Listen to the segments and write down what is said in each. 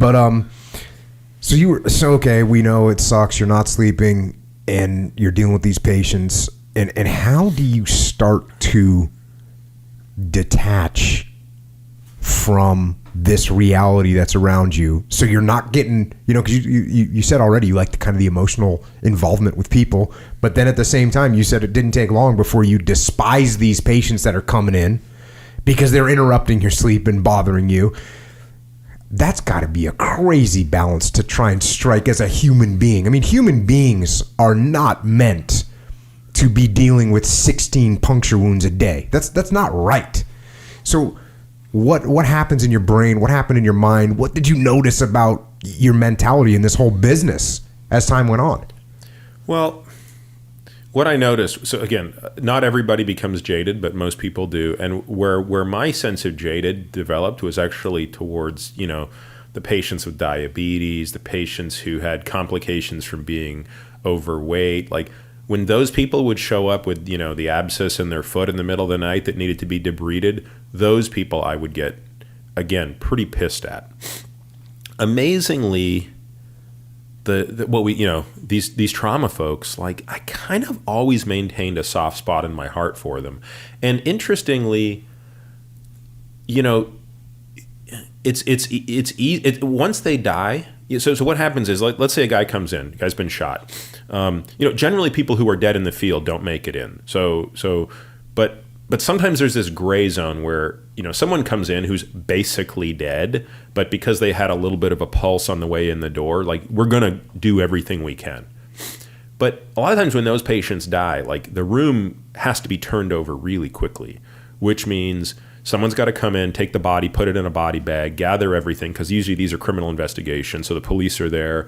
But okay, we know it sucks. You're not sleeping and you're dealing with these patients. And how do you start to detach from this reality that's around you, so you're not getting, because you said already you like the kind of the emotional involvement with people, but then at the same time you said it didn't take long before you despise these patients that are coming in because they're interrupting your sleep and bothering you. That's got to be a crazy balance to try and strike as a human being. I mean, human beings are not meant to be dealing with 16 puncture wounds a day. That's not right. So what happens in your brain? What happened in your mind? What did you notice about your mentality in this whole business as time went on? Well, what I noticed, so again, not everybody becomes jaded, but most people do. And where my sense of jaded developed was actually towards, the patients with diabetes, the patients who had complications from being overweight. Like when those people would show up with, the abscess in their foot in the middle of the night that needed to be debrided, those people I would get, again, pretty pissed at. Amazingly, these trauma folks, like I kind of always maintained a soft spot in my heart for them. And interestingly, it's once they die. So what happens is, let's say a guy comes in, the guy's been shot. Generally people who are dead in the field don't make it in. But sometimes there's this gray zone where, someone comes in who's basically dead, but because they had a little bit of a pulse on the way in the door, like we're going to do everything we can. But a lot of times when those patients die, like the room has to be turned over really quickly, which means someone's got to come in, take the body, put it in a body bag, gather everything, because usually these are criminal investigations, so the police are there.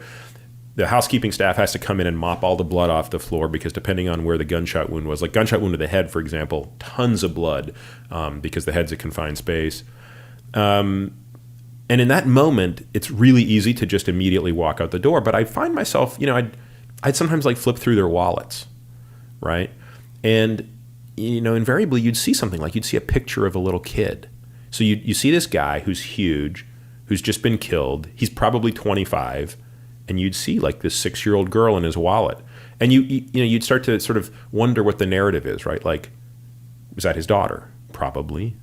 The housekeeping staff has to come in and mop all the blood off the floor because depending on where the gunshot wound was, like gunshot wound to the head, for example, tons of blood because the head's a confined space. And in that moment, it's really easy to just immediately walk out the door. But I find myself, I'd sometimes like flip through their wallets, right? And, invariably you'd see something like you'd see a picture of a little kid. So you see this guy who's huge, who's just been killed. He's probably 25. And you'd see like this 6-year-old girl in his wallet. And you'd start to sort of wonder what the narrative is, right? Like, was that his daughter? Probably.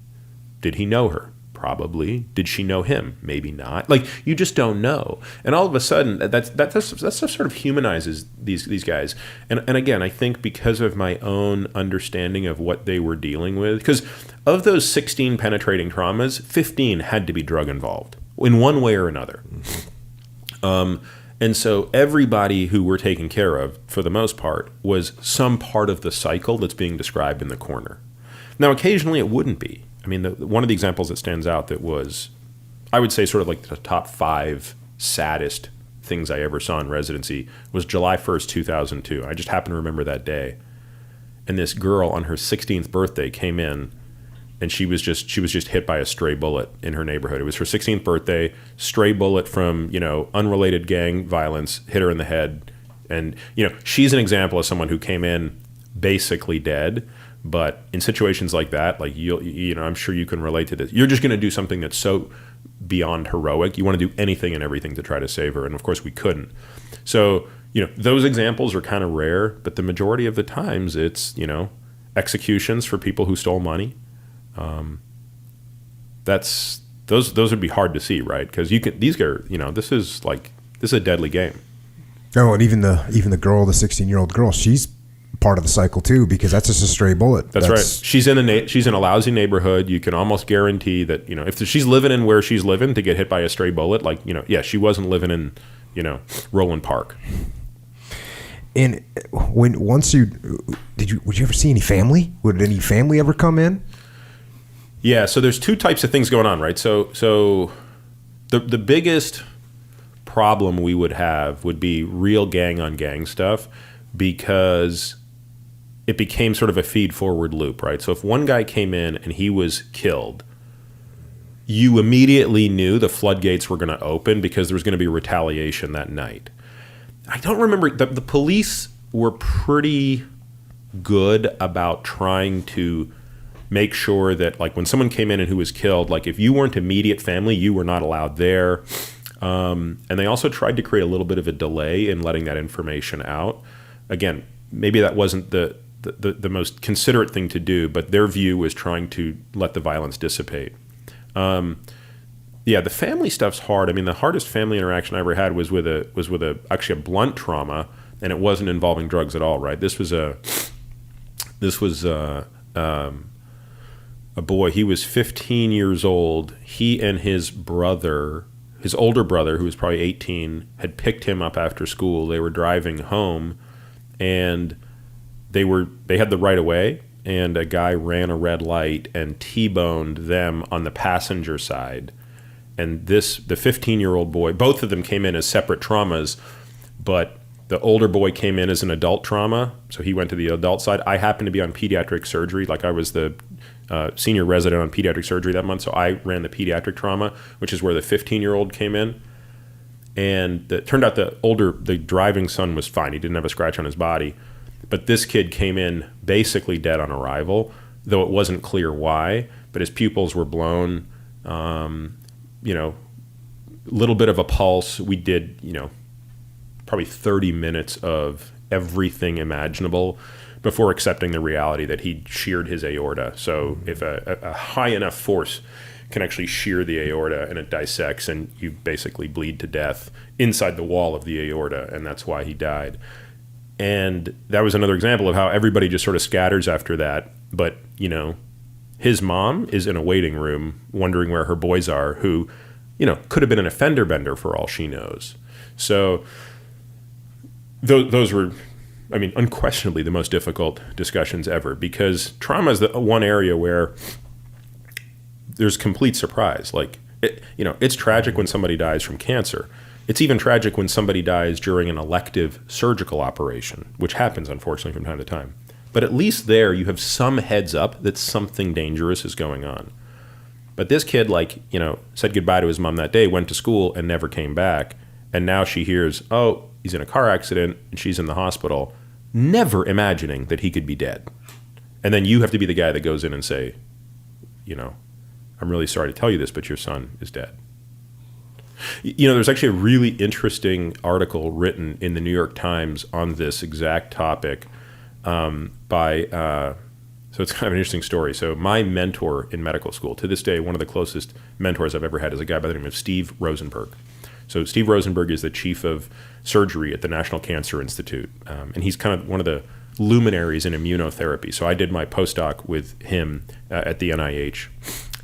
Did he know her? Probably. Did she know him? Maybe not. Like, you just don't know. And all of a sudden, that sort of humanizes these guys. And again, I think because of my own understanding of what they were dealing with, because of those 16 penetrating traumas, 15 had to be drug involved in one way or another. And so everybody who we're taking care of, for the most part, was some part of the cycle that's being described in the corner. Now, occasionally it wouldn't be. I mean, one of the examples that stands out that was, I would say, sort of like the top 5 saddest things I ever saw in residency was July 1st, 2002. I just happen to remember that day. And this girl on her 16th birthday came in, and she was just hit by a stray bullet in her neighborhood. It was her 16th birthday, stray bullet from, unrelated gang violence hit her in the head. And, she's an example of someone who came in basically dead. But in situations like that, like, I'm sure you can relate to this. You're just going to do something that's so beyond heroic. You want to do anything and everything to try to save her. And of course we couldn't. So, those examples are kind of rare, but the majority of the times it's, executions for people who stole money. Those would be hard to see, right? Because these are, this is a deadly game. Oh, and even the girl, the 16-year-old girl, she's part of the cycle too, because that's just a stray bullet. That's right. She's in a lousy neighborhood. You can almost guarantee that, if she's living in where she's living to get hit by a stray bullet, she wasn't living in, Roland Park. And would you ever see any family? Would any family ever come in? Yeah, so there's 2 types of things going on, right? So the biggest problem we would have would be real gang on gang stuff, because it became sort of a feed forward loop, right? So if one guy came in and he was killed, you immediately knew the floodgates were going to open because there was going to be retaliation that night. I don't remember, the police were pretty good about trying to make sure that, like, when someone came in and who was killed, like, if you weren't immediate family, you were not allowed there. And they also tried to create a little bit of a delay in letting that information out. Again, maybe that wasn't the most considerate thing to do, but their view was trying to let the violence dissipate. The family stuff's hard. I mean, the hardest family interaction I ever had was with actually a blunt trauma, and it wasn't involving drugs at all, right? This was a boy. He was 15 years old. He and his brother, his older brother, who was probably 18, had picked him up after school. They were driving home, and they had the right of way, and a guy ran a red light and T-boned them on the passenger side. And the 15-year-old boy, both of them came in as separate traumas, but the older boy came in as an adult trauma, so he went to the adult side. I happened to be on pediatric surgery, like I was the senior resident on pediatric surgery that month, so I ran the pediatric trauma, which is where the 15-year-old came in. And it turned out the driving son was fine. He didn't have a scratch on his body. But this kid came in basically dead on arrival, though it wasn't clear why. But his pupils were blown, little bit of a pulse. We did, probably 30 minutes of everything imaginable before accepting the reality that he'd sheared his aorta. So if a high enough force can actually shear the aorta and it dissects, and you basically bleed to death inside the wall of the aorta, and that's why he died. And that was another example of how everybody just sort of scatters after that. But, his mom is in a waiting room wondering where her boys are, who, could have been an offender bender for all she knows. So those were, unquestionably the most difficult discussions ever, because trauma is the one area where there's complete surprise. Like, it's tragic when somebody dies from cancer. It's even tragic when somebody dies during an elective surgical operation, which happens, unfortunately, from time to time. But at least there, you have some heads up that something dangerous is going on. But this kid, said goodbye to his mom that day, went to school, and never came back. And now she hears, oh, he's in a car accident, and she's in the hospital, never imagining that he could be dead. And then you have to be the guy that goes in and say, I'm really sorry to tell you this, but your son is dead. There's actually a really interesting article written in the New York Times on this exact topic so it's kind of an interesting story. So my mentor in medical school, to this day, one of the closest mentors I've ever had is a guy by the name of Steve Rosenberg. So Steve Rosenberg is the chief of surgery at the National Cancer Institute, and he's kind of one of the luminaries in immunotherapy. So I did my postdoc with him at the NIH.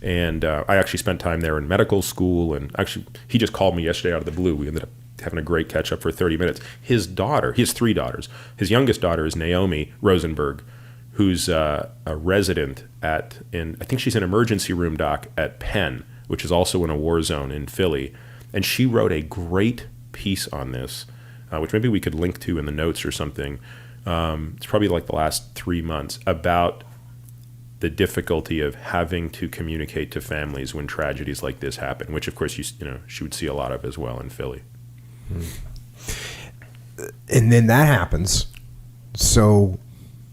And I actually spent time there in medical school, and actually he just called me yesterday out of the blue. We ended up having a great catch up for 30 minutes. His daughter, he has 3 daughters. His youngest daughter is Naomi Rosenberg, who's a resident I think she's an emergency room doc at Penn, which is also in a war zone in Philly. And she wrote a great piece on this, which maybe we could link to in the notes or something. It's probably like the last 3 months, about the difficulty of having to communicate to families when tragedies like this happen, which of course she would see a lot of as well in Philly. And then that happens. So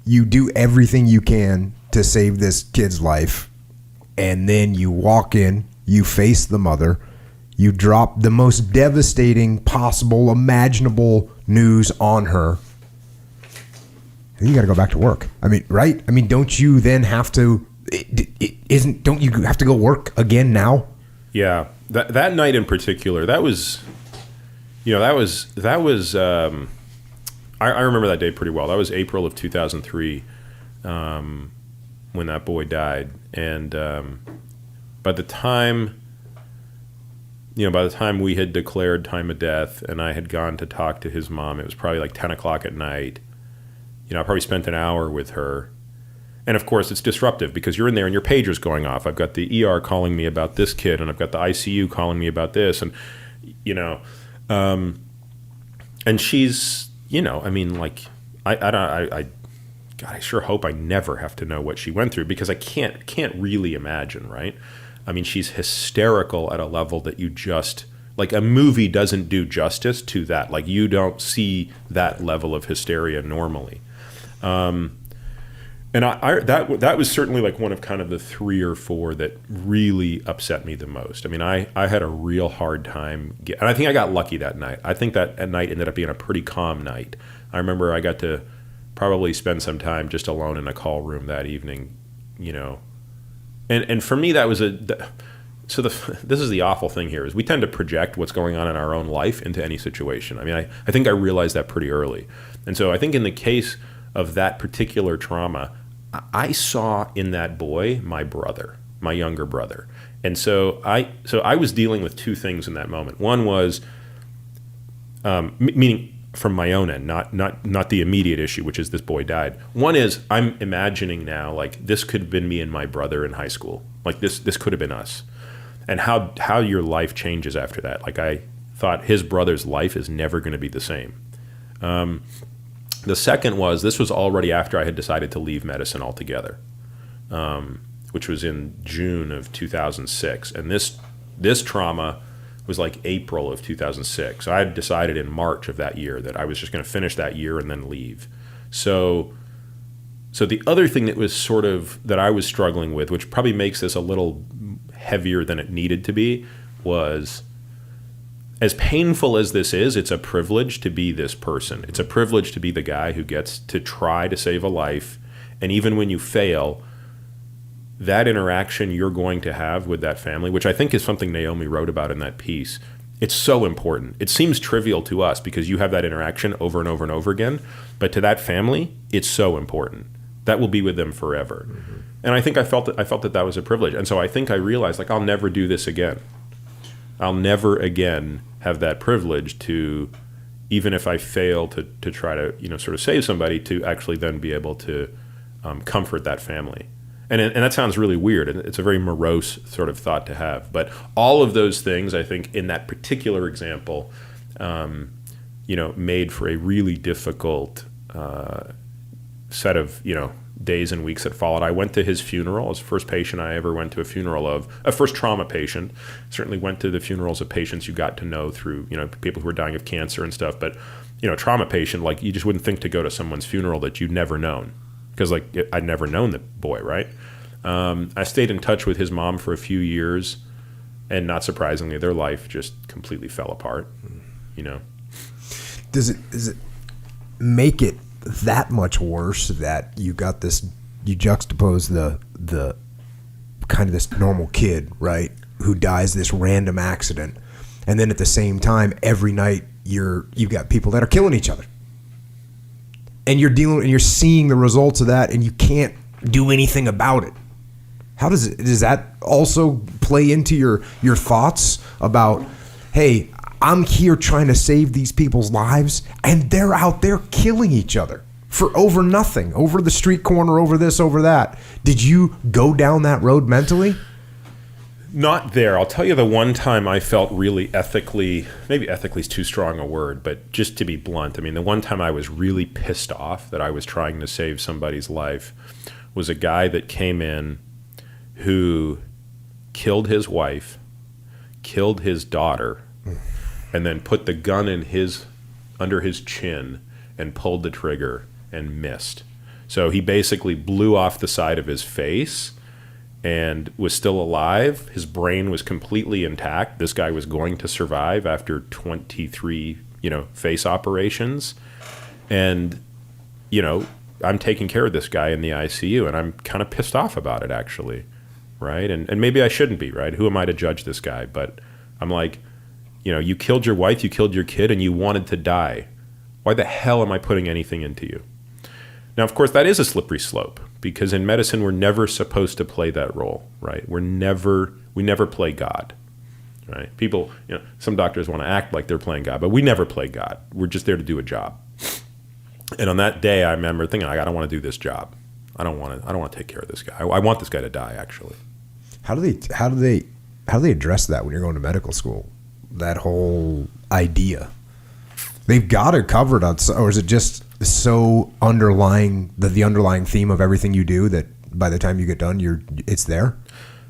you do everything you can to save this kid's life, and then you walk in, you face the mother, you drop the most devastating possible imaginable news on her. You got to go back to work. Right? Don't you then have to? Don't you have to go work again now? Yeah, that night in particular, that was. I remember that day pretty well. That was April of 2003, when that boy died, and by the time we had declared time of death, and I had gone to talk to his mom, it was probably like 10 o'clock at night. I probably spent an hour with her. And of course, it's disruptive because you're in there and your pager's going off. I've got the ER calling me about this kid, and I've got the ICU calling me about this. And, and she's, I sure hope I never have to know what she went through, because I can't really imagine, right? She's hysterical at a level that you just, like, a movie doesn't do justice to that. Like, you don't see that level of hysteria normally. And And that was certainly like one of kind of the 3 or 4 that really upset me the most. I mean, I had a real hard time, and I think I got lucky that night. I think that night ended up being a pretty calm night. I remember I got to probably spend some time just alone in a call room that evening, you know. And for me, that was this is the awful thing here, is we tend to project what's going on in our own life into any situation. I mean, I think I realized that pretty early. And so I think in the case of that particular trauma, I saw in that boy my brother, my younger brother. And so I was dealing with 2 things in that moment. One was, meaning from my own end, not the immediate issue, which is this boy died. One is, I'm imagining now, like, this could have been me and my brother in high school. Like, this could have been us. And how your life changes after that. Like, I thought his brother's life is never going to be the same. The second was, this was already after I had decided to leave medicine altogether, which was in June of 2006. And this trauma was like April of 2006. So I had decided in March of that year that I was just going to finish that year and then leave. So the other thing that was sort of, that I was struggling with, which probably makes this a little heavier than it needed to be, was, as painful as this is, it's a privilege to be this person. It's a privilege to be the guy who gets to try to save a life. And even when you fail, that interaction you're going to have with that family, which I think is something Naomi wrote about in that piece, it's so important. It seems trivial to us because you have that interaction over and over and over again. But to that family, it's so important. That will be with them forever. Mm-hmm. And I think I felt that was a privilege. And so I think I realized, like, I'll never do this again. I'll never again have that privilege to, even if I fail to try to, you know, sort of save somebody, to actually then be able to comfort that family. And that sounds really weird, and it's a very morose sort of thought to have. But all of those things, I think, in that particular example, you know, made for a really difficult set of, you know, days and weeks that followed. I went to his funeral. I was the first patient I ever went to a funeral of, a first trauma patient. Certainly went to the funerals of patients you got to know through, you know, people who were dying of cancer and stuff. But, you know, trauma patient, like, you just wouldn't think to go to someone's funeral that you'd never known. Because, like, I'd never known the boy, right? I stayed in touch with his mom for a few years, and not surprisingly, their life just completely fell apart, you know. Does it make it that much worse that you got this, you juxtapose the kind of this normal kid, right, who dies this random accident, and then at the same time, every night you've got people that are killing each other, and you're seeing the results of that, and you can't do anything about it. How does that also play into your thoughts about, hey, I'm here trying to save these people's lives, and they're out there killing each other for over nothing, over the street corner, over this, over that. Did you go down that road mentally? Not there. I'll tell you the one time I felt really ethically, maybe ethically is too strong a word, but just to be blunt, I mean, the one time I was really pissed off that I was trying to save somebody's life was a guy that came in who killed his wife, killed his daughter, and then put the gun under his chin and pulled the trigger and missed. So he basically blew off the side of his face and was still alive. His brain was completely intact. This guy was going to survive after 23, face operations. And, I'm taking care of this guy in the ICU, and I'm kind of pissed off about it, actually, right? And maybe I shouldn't be, right? Who am I to judge this guy? But I'm like, you killed your wife, you killed your kid, and you wanted to die. Why the hell am I putting anything into you? Now, of course, that is a slippery slope, because in medicine, we're never supposed to play that role, right? We never play God, right? People, some doctors want to act like they're playing God, but we never play God. We're just there to do a job. And on that day, I remember thinking, I don't want to do this job. I don't want to take care of this guy. I want this guy to die, actually. How do they address that when you're going to medical school? That whole idea. They've got it covered on, or is it just so underlying, the underlying theme of everything you do, that by the time you get done, it's there?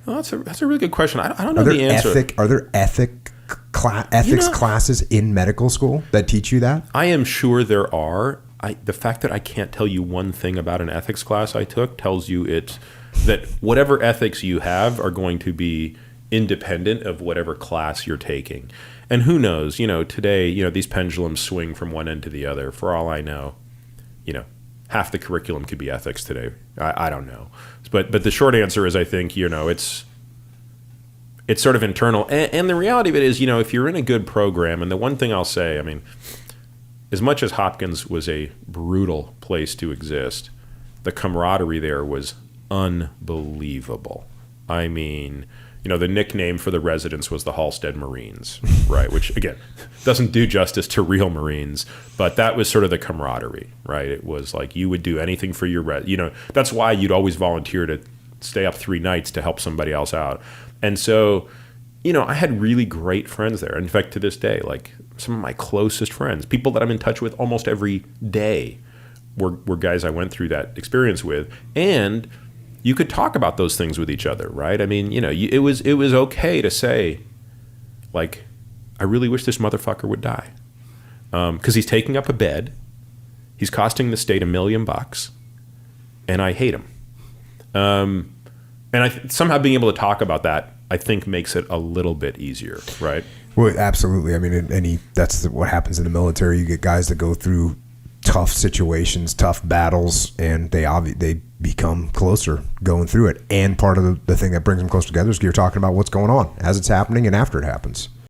Well, that's a really good question. I don't know the answer. Are there ethics classes in medical school that teach you that? I am sure there are. the fact that I can't tell you one thing about an ethics class I took tells you that whatever ethics you have are going to be independent of whatever class you're taking. And who knows, today, these pendulums swing from one end to the other. For all I know, half the curriculum could be ethics today. I don't know. But the short answer is I think, it's sort of internal. And the reality of it is, if you're in a good program, and the one thing I'll say, I mean, as much as Hopkins was a brutal place to exist, the camaraderie there was unbelievable. I mean, the nickname for the residents was the Halstead Marines, right? Which, again, doesn't do justice to real Marines, but that was sort of the camaraderie, right? It was like you would do anything for your, that's why you'd always volunteer to stay up 3 nights to help somebody else out. And so, I had really great friends there. In fact, to this day, like some of my closest friends, people that I'm in touch with almost every day were guys I went through that experience with. And you could talk about those things with each other, right? I mean, it was okay to say, like, I really wish this motherfucker would die. Because he's taking up a bed. He's costing the state $1 million. And I hate him. And somehow being able to talk about that, I think, makes it a little bit easier, right? Well, absolutely. I mean, that's what happens in the military. You get guys that go through tough situations, tough battles, and they become closer going through it. And part of the thing that brings them closer together is you're talking about what's going on as it's happening and after it happens.